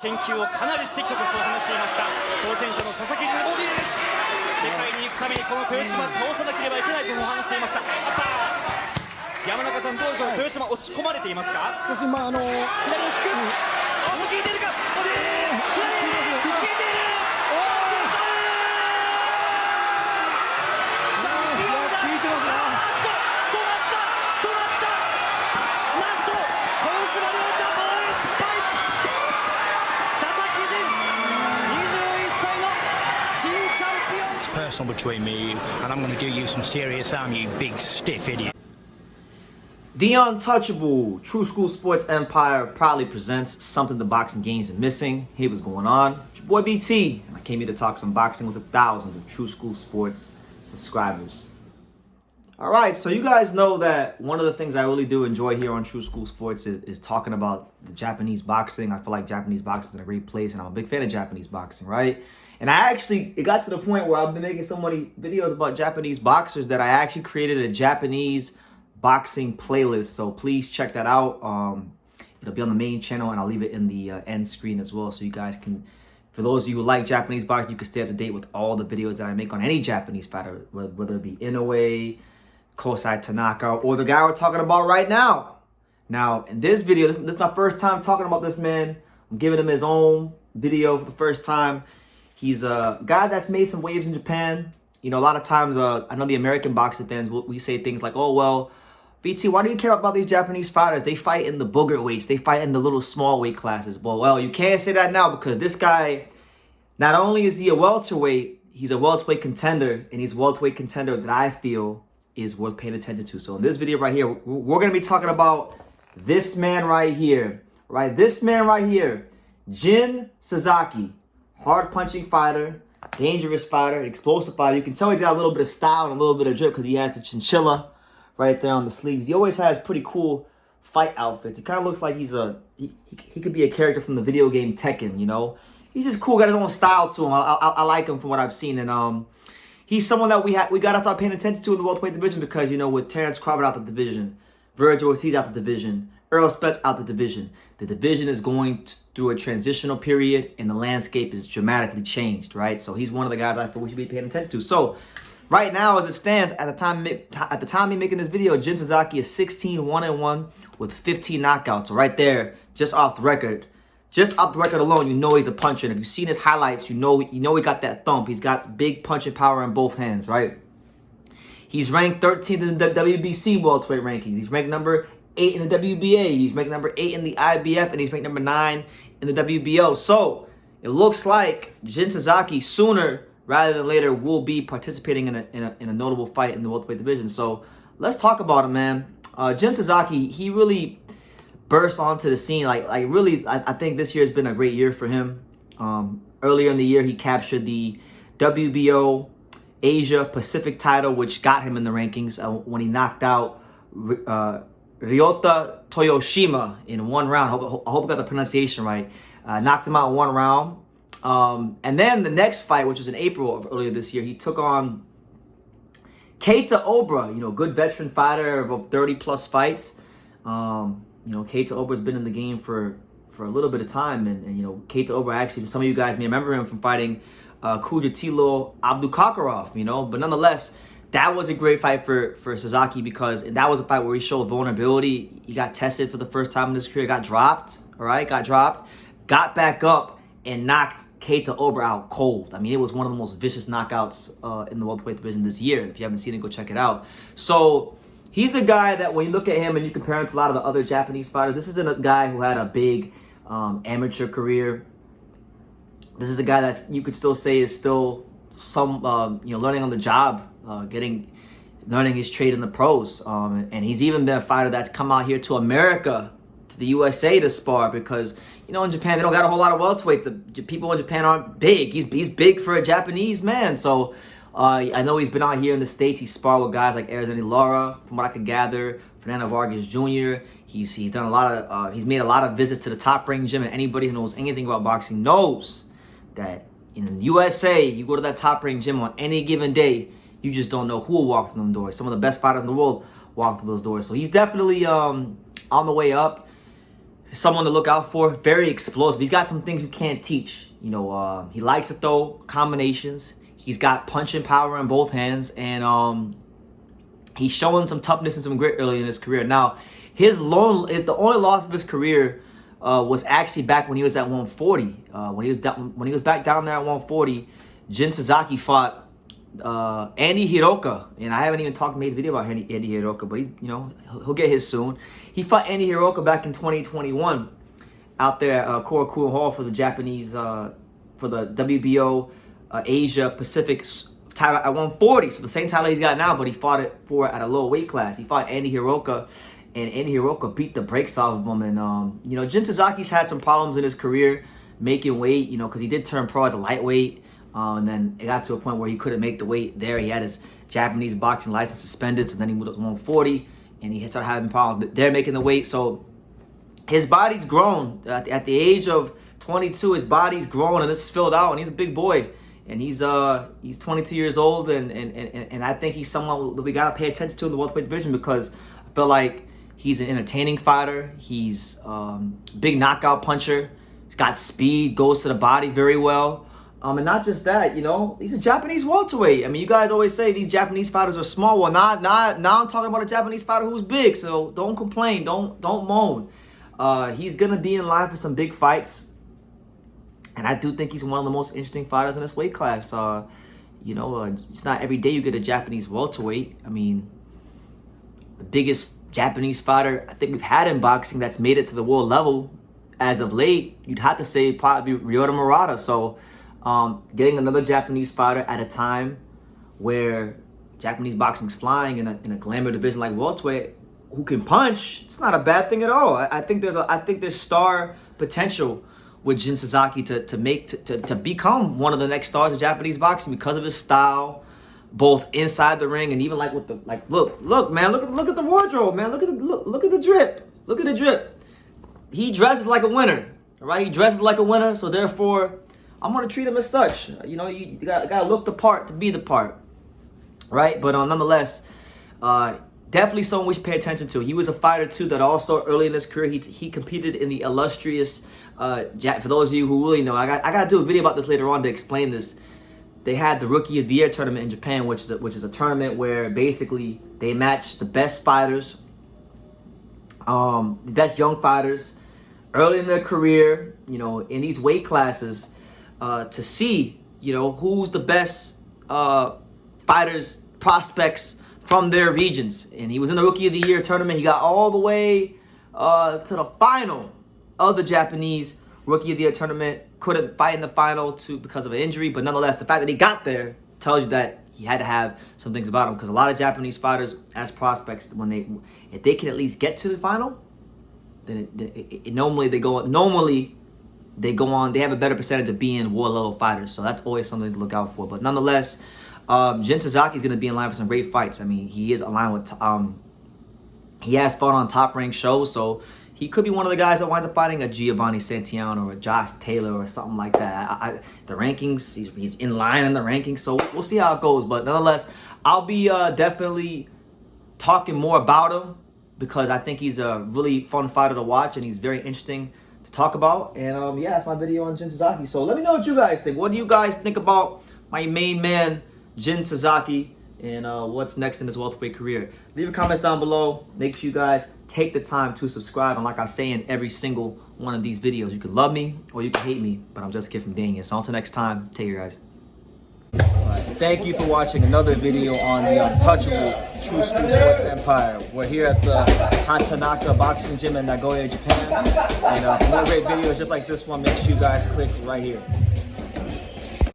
研究をかなりしてきたとそう話していました挑戦者の佐々木純ボディです。世界に行くためにこの豊島倒さなければいけないとも話していました。アッパー山中さんどうでしょう、豊島押し込まれていますか。そうですね、左フック、あ、効いているか、ボディー効いている、チャンピオンだ。止まったなんと豊島亮太防衛失敗。佐々木仁21歳の新チャンピオン。 Personal between me, and I'm going to do you some serious harm, you big stiff idiot. The Untouchable True School Sports Empire proudly presents something the boxing games are missing. Hey, what's going on? It's your boy BT, and I came here to talk some boxing with thousands of True School Sports subscribers. Alright, so you guys know that one of the things I really do enjoy here on True School Sports is talking about the Japanese boxing. I feel like Japanese boxing is in a great place, and I'm a big fan of Japanese boxing, right? And it got to the point where I've been making so many videos about Japanese boxers that I actually created a Japanese boxing playlist. So please check that out. It'll be on the main channel, and I'll leave it in the end screen as well. So you guys can, for those of you who like Japanese boxing, you can stay up to date with all the videos that I make on any Japanese fighter, whether it be Inoue, Kosai Tanaka, or the guy we're talking about right now. Now, in this video, this is my first time talking about this man. I'm giving him his own video for the first time. He's a guy that's made some waves in Japan. You know, a lot of times, I know the American boxing fans, we say things like, oh, well, BT, why do you care about these Japanese fighters? They fight in the booger weights. They fight in the little small weight classes. Well, you can't say that now, because this guy, not only is he a welterweight, he's a welterweight contender, and he's a welterweight contender that I feel is worth paying attention to. So in this video right here, we're going to be talking about this man right here, right? This man right here, Jin Sasaki, hard punching fighter, dangerous fighter, explosive fighter. You can tell he's got a little bit of style and a little bit of drip because he has the chinchilla right there on the sleeves. He always has pretty cool fight outfits. He kind of looks like he could be a character from the video game Tekken, you know? He's just cool, got his own style to him. I like him from what I've seen. And he's someone that we got to start paying attention to in the welterweight division, because, you know, with Terrence Crawford out the division, Virgil Ortiz out the division, Earl Spence out the division is going through a transitional period, and the landscape is dramatically changed, right? So he's one of the guys I feel we should be paying attention to. So right now, as it stands, at the time of making this video, Jin Sasaki is 16-1-1 with 15 knockouts. So right there, just off the record alone, you know he's a puncher. And if you've seen his highlights, you know he got that thump. He's got big punching power in both hands, right? He's ranked 13th in the WBC welterweight rankings. He's ranked number 8 in the WBA. He's ranked number 8 in the IBF, and he's ranked number 9 in the WBO. So it looks like Jin Sasaki sooner rather than later will be participating in a notable fight in the welterweight division. So let's talk about him, man. Jin Sasaki, he really burst onto the scene. I think this year has been a great year for him. Earlier in the year, he captured the WBO Asia Pacific title, which got him in the rankings when he knocked out Ryota Toyoshima in one round. I hope I got the pronunciation right. Knocked him out in one round. And then the next fight, which was in April of earlier this year, he took on Keita Obra, you know, good veteran fighter of 30-plus fights. You know, Keita Obra's been in the game for a little bit of time. And you know, Keita Obra, actually, some of you guys may remember him from fighting Kujatilo Abdulkakarov, you know. But nonetheless, that was a great fight for Sasaki, because that was a fight where he showed vulnerability. He got tested for the first time in his career, got dropped, got back up, and knocked Keita Obra out cold. I mean, it was one of the most vicious knockouts in the welterweight division this year. If you haven't seen it, go check it out. So he's a guy that when you look at him and you compare him to a lot of the other Japanese fighters, this isn't a guy who had a big amateur career. This is a guy that you could still say is still some, you know, learning on the job, learning his trade in the pros. And he's even been a fighter that's come out here to America, to the USA, to spar, because, you know, in Japan, they don't got a whole lot of welterweights. The people in Japan aren't big. He's big for a Japanese man. So I know he's been out here in the States. He's sparred with guys like Arizona Lara, from what I could gather, Fernando Vargas Jr. He's done a lot of, he's made a lot of visits to the Top Rank gym, and anybody who knows anything about boxing knows that in the USA, you go to that Top Rank gym on any given day, you just don't know who will walk through them doors. Some of the best fighters in the world walk through those doors. So he's definitely on the way up. someone to look out for. Very explosive. He's got some things you can't teach. You know, he likes to throw combinations. He's got punching power in both hands, and he's showing some toughness and some grit early in his career. Now, the only loss of his career was actually back when he was at 140. When he was back down there at 140, Jin Sasaki fought Andy Hiroka, and I haven't even made a video about Andy Hiroka, but he'll get his soon. He fought Andy Hiroka back in 2021 out there at Korakuen Hall for the Japanese, for the WBO Asia Pacific title at 140. So the same title he's got now, but he fought it for at a lower weight class. He fought Andy Hiroka, and Andy Hiroka beat the brakes off of him. And Jin Sasaki's had some problems in his career making weight, because he did turn pro as a lightweight. And then it got to a point where he couldn't make the weight there. He had his Japanese boxing license suspended, so then he moved up to 140, and he started having problems there making the weight. So his body's grown. At the age of 22, his body's grown and it's filled out, and he's a big boy. And he's 22 years old, and I think he's someone that we gotta pay attention to in the welterweight division, because I feel like he's an entertaining fighter. He's big knockout puncher. He's got speed, goes to the body very well. And not just that, he's a Japanese welterweight. I mean, you guys always say these Japanese fighters are small. Well, now I'm talking about a Japanese fighter who's big. So don't complain, don't moan. He's gonna be in line for some big fights, and I do think he's one of the most interesting fighters in this weight class. It's not every day you get a Japanese welterweight. I mean, the biggest Japanese fighter I think we've had in boxing that's made it to the world level as of late, you'd have to say probably Ryota Murata. So getting another Japanese fighter at a time where Japanese boxing's flying in a glamour division like welterweight, who can punch, it's not a bad thing at all. I think there's star potential with Jin Sasaki to become one of the next stars of Japanese boxing because of his style, both inside the ring and even look man, look at the wardrobe, man. Look at the drip. Look at the drip. He dresses like a winner, right? He dresses like a winner, so therefore I'm gonna treat him as such. You gotta look the part to be the part, right? But nonetheless, definitely someone we should pay attention to. He was a fighter too that also early in his career he competed in the illustrious. For those of you who really know, I gotta do a video about this later on to explain this. They had the Rookie of the Year tournament in Japan, which is a tournament where basically they match the best fighters, the best young fighters, early in their career, in these weight classes, to see, who's the best fighters, prospects from their regions. And he was in the Rookie of the Year tournament. He got all the way to the final of the Japanese Rookie of the Year tournament. Couldn't fight in the final because of an injury, but nonetheless, the fact that he got there tells you that he had to have some things about him, because a lot of Japanese fighters as prospects, if they can at least get to the final, then normally they go on. They have a better percentage of being war level fighters, so that's always something to look out for. But nonetheless, Jin Sasaki is going to be in line for some great fights. I mean, he is aligned with he has fought on top ranked shows, so he could be one of the guys that winds up fighting a Giovanni Santiano or a Josh Taylor or something like that. The rankings, he's in line in the rankings, so we'll see how it goes. But nonetheless, I'll be definitely talking more about him, because I think he's a really fun fighter to watch, and he's very interesting to talk about. And yeah, that's my video on Jin Sasaki. So let me know what you guys think. What do you guys think about my main man, Jin Sasaki, and what's next in his welterweight career? Leave your comments down below. Make sure you guys take the time to subscribe. And like I say in every single one of these videos, you can love me or you can hate me, but I'm just a kid from Daniel. So until next time, take care, guys. Thank you for watching another video on the untouchable True School Sports Empire. We're here at the Hatanaka Boxing Gym in Nagoya, Japan. And for more great videos just like this one, make sure you guys click right here.